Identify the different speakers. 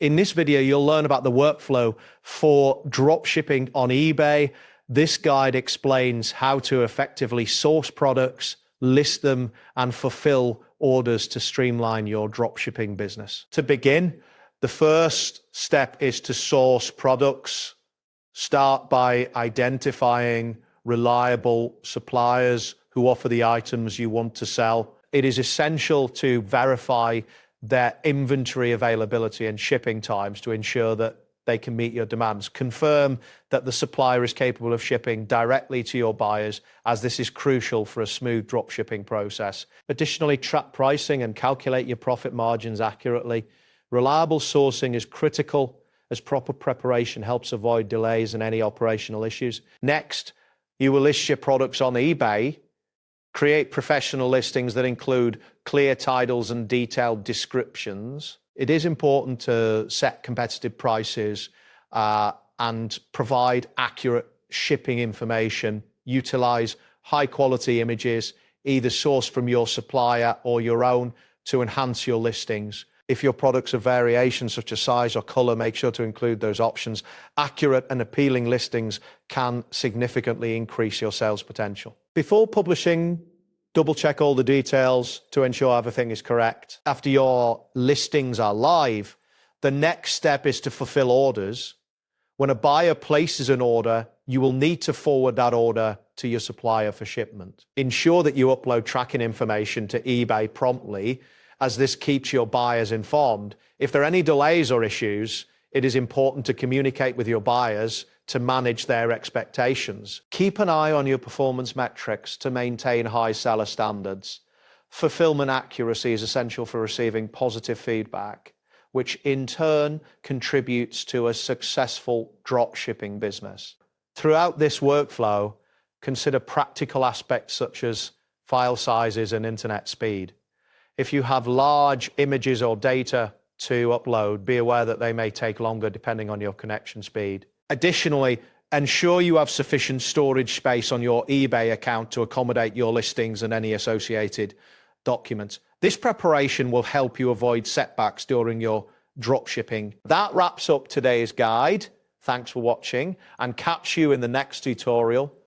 Speaker 1: In this video, you'll learn about the workflow for dropshipping on eBay. This guide explains how to effectively source products, list them, and fulfill orders to streamline your dropshipping business. To begin, the first step is to source products. Start by identifying reliable suppliers who offer the items you want to sell. It is essential to verify their inventory availability and shipping times to ensure that they can meet your demands. Confirm that the supplier is capable of shipping directly to your buyers, as this is crucial for a smooth dropshipping process. Additionally, track pricing and calculate your profit margins accurately. Reliable sourcing is critical, as proper preparation helps avoid delays and any operational issues. Next, you will list your products on eBay. Create professional listings that include clear titles and detailed descriptions. It is important to set competitive prices and provide accurate shipping information. Utilize high quality images, either sourced from your supplier or your own, to enhance your listings. If your products are variations such as size or color, make sure to include those options. Accurate and appealing listings can significantly increase your sales potential. Before publishing, double check all the details to ensure everything is correct. After your listings are live, the next step is to fulfill orders. When a buyer places an order, you will need to forward that order to your supplier for shipment. Ensure that you upload tracking information to eBay promptly, as this keeps your buyers informed. If there are any delays or issues, it is important to communicate with your buyers to manage their expectations. Keep an eye on your performance metrics to maintain high seller standards. Fulfillment accuracy is essential for receiving positive feedback, which in turn contributes to a successful dropshipping business. Throughout this workflow, consider practical aspects such as file sizes and internet speed. If you have large images or data to upload, be aware that they may take longer depending on your connection speed. Additionally, ensure you have sufficient storage space on your eBay account to accommodate your listings and any associated documents. This preparation will help you avoid setbacks during your dropshipping. That wraps up today's guide. Thanks for watching, and catch you in the next tutorial.